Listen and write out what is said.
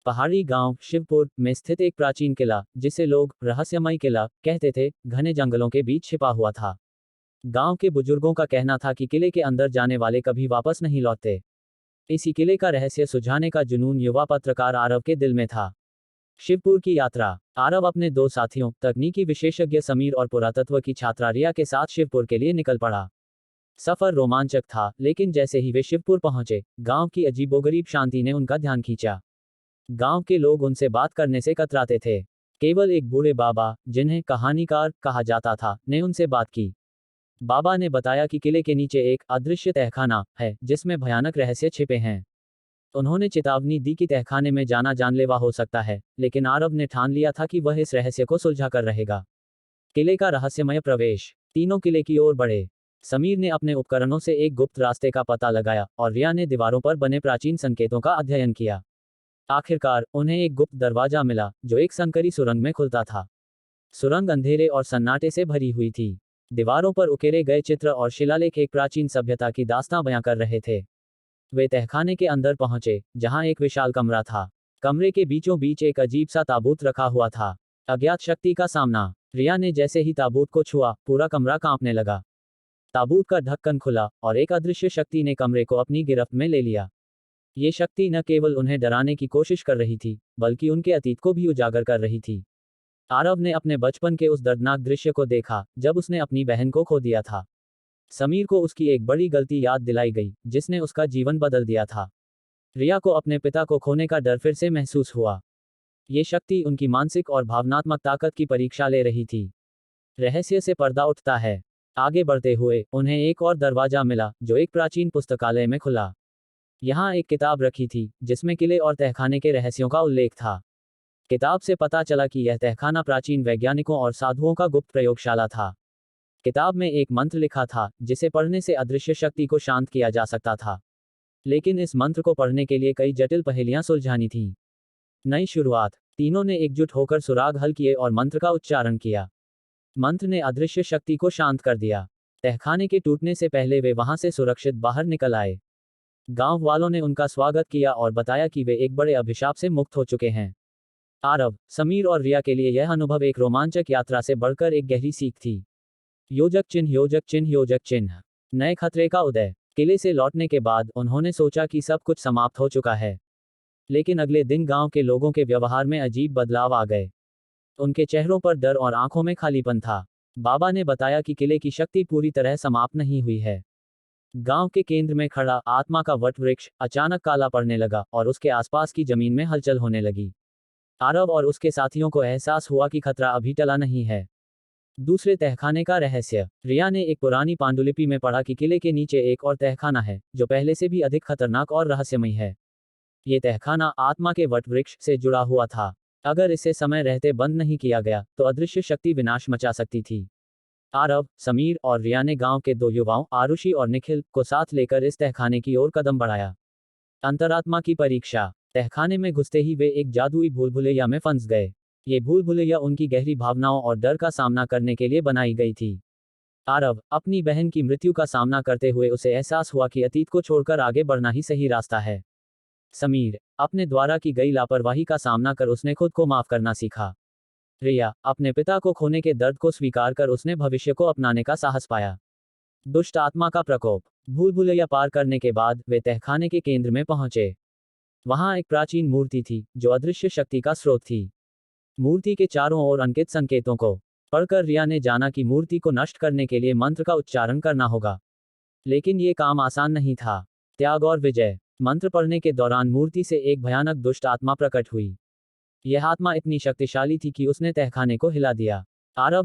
पहाड़ी गांव शिवपुर में स्थित एक प्राचीन किला, जिसे लोग रहस्यमय किला कहते थे, घने जंगलों के बीच छिपा हुआ था। गांव के बुजुर्गों का कहना था कि किले के अंदर जाने वाले कभी वापस नहीं लौटते। इसी किले का रहस्य सुझाने का जुनून युवा पत्रकार आरव के दिल में था। शिवपुर की यात्रा। आरव अपने दो साथियों, तकनीकी विशेषज्ञ समीर और पुरातत्व की छात्रा रिया के साथ शिवपुर के लिए निकल पड़ा। सफर रोमांचक था, लेकिन जैसे ही वे शिवपुर पहुंचे, गांव की अजीबोगरीब शांति ने उनका ध्यान खींचा। गांव के लोग उनसे बात करने से कतराते थे। केवल एक बूढ़े बाबा, जिन्हें कहानीकार कहा जाता था, ने उनसे बात की। बाबा ने बताया कि किले के नीचे एक अदृश्य तहखाना है, जिसमें भयानक रहस्य छिपे हैं। उन्होंने चेतावनी दी कि तहखाने में जाना जानलेवा हो सकता है, लेकिन आरव ने ठान लिया था कि वह इस रहस्य को सुलझा कर रहेगा। किले का रहस्यमय प्रवेश। तीनों किले की ओर बढ़े। समीर ने अपने उपकरणों से एक गुप्त रास्ते का पता लगाया और रिया ने दीवारों पर बने प्राचीन संकेतों का अध्ययन किया। आखिरकार उन्हें एक गुप्त दरवाजा मिला, जो एक संकरी सुरंग में खुलता था। सुरंग अंधेरे और सन्नाटे से भरी हुई थी। दीवारों पर उकेरे गए चित्र और शिलालेख एक प्राचीन सभ्यता की दास्तां बयां कर रहे थे। वे तहखाने के अंदर पहुंचे, जहां एक विशाल कमरा था। कमरे के बीचों बीच एक अजीब सा ताबूत रखा हुआ था। अज्ञात शक्ति का सामना। रिया ने जैसे ही ताबूत को छुआ, पूरा कमरा कांपने लगा। ताबूत का ढक्कन खुला और एक अदृश्य शक्ति ने कमरे को अपनी गिरफ्त में ले लिया। ये शक्ति न केवल उन्हें डराने की कोशिश कर रही थी, बल्कि उनके अतीत को भी उजागर कर रही थी। आरव ने अपने बचपन के उस दर्दनाक दृश्य को देखा, जब उसने अपनी बहन को खो दिया था। समीर को उसकी एक बड़ी गलती याद दिलाई गई, जिसने उसका जीवन बदल दिया था। रिया को अपने पिता को खोने का डर फिर से महसूस हुआ। ये शक्ति उनकी मानसिक और भावनात्मक ताकत की परीक्षा ले रही थी। रहस्य से पर्दा उठता है। आगे बढ़ते हुए उन्हें एक और दरवाजा मिला, जो एक प्राचीन पुस्तकालय में खुला। यहाँ एक किताब रखी थी, जिसमें किले और तहखाने के रहस्यों का उल्लेख था। किताब से पता चला कि यह तहखाना प्राचीन वैज्ञानिकों और साधुओं का गुप्त प्रयोगशाला था। किताब में एक मंत्र लिखा था, जिसे पढ़ने से अदृश्य शक्ति को शांत किया जा सकता था। लेकिन इस मंत्र को पढ़ने के लिए कई जटिल पहेलियां सुलझानी थीं। नई शुरुआत। तीनों ने एकजुट होकर सुराग हल किए और मंत्र का उच्चारण किया। मंत्र ने अदृश्य शक्ति को शांत कर दिया। तहखाने के टूटने से पहले वे वहां से सुरक्षित बाहर निकल आए। गांव वालों ने उनका स्वागत किया और बताया कि वे एक बड़े अभिशाप से मुक्त हो चुके हैं। आरव, समीर और रिया के लिए यह अनुभव एक रोमांचक यात्रा से बढ़कर एक गहरी सीख थी। योजक चिन्ह, योजक चिन्ह, योजक चिन्ह। नए खतरे का उदय। किले से लौटने के बाद उन्होंने सोचा कि सब कुछ समाप्त हो चुका है। लेकिन अगले दिन गांव के लोगों के व्यवहार में अजीब बदलाव आ गए। उनके चेहरों पर डर और आंखों में खालीपन था। बाबा ने बताया कि किले की शक्ति पूरी तरह समाप्त नहीं हुई है। गांव के केंद्र में खड़ा आत्मा का वट वृक्ष अचानक काला पड़ने लगा और उसके आसपास की जमीन में हलचल होने लगी। आरव और उसके साथियों को एहसास हुआ कि खतरा अभी टला नहीं है। दूसरे तहखाने का रहस्य। रिया ने एक पुरानी पांडुलिपि में पढ़ा कि किले के नीचे एक और तहखाना है, जो पहले से भी अधिक खतरनाक और रहस्यमय है। ये तहखाना आत्मा के वट वृक्ष से जुड़ा हुआ था। अगर इसे समय रहते बंद नहीं किया गया, तो अदृश्य शक्ति विनाश मचा सकती थी। आरव, समीर और रिया ने गांव के दो युवाओं, आरुषि और निखिल, को साथ लेकर इस तहखाने की ओर कदम बढ़ाया। अंतरात्मा की परीक्षा। तहखाने में घुसते ही वे एक जादुई भूलभुलैया में फंस गए। ये भूलभुलैया उनकी गहरी भावनाओं और डर का सामना करने के लिए बनाई गई थी। आरव, अपनी बहन की मृत्यु का सामना करते हुए उसे एहसास हुआ कि अतीत को छोड़कर आगे बढ़ना ही सही रास्ता है। समीर, अपने द्वारा की गई लापरवाही का सामना कर उसने खुद को माफ करना सीखा। रिया, अपने पिता को खोने के दर्द को स्वीकार कर उसने भविष्य को अपनाने का साहस पाया। दुष्ट आत्मा का प्रकोप। भूलभुलैया पार करने के बाद वे तहखाने के केंद्र में पहुंचे। वहां एक प्राचीन मूर्ति थी, जो अदृश्य शक्ति का स्रोत थी। मूर्ति के चारों ओर अंकित संकेतों को पढ़कर रिया ने जाना कि मूर्ति को नष्ट करने के लिए मंत्र का उच्चारण करना होगा। लेकिन ये काम आसान नहीं था। त्याग और विजय। मंत्र पढ़ने के दौरान मूर्ति से एक भयानक दुष्ट आत्मा प्रकट हुई। यह आत्मा इतनी शक्तिशाली थी कि उसने तहखाने को हिला दिया। आरव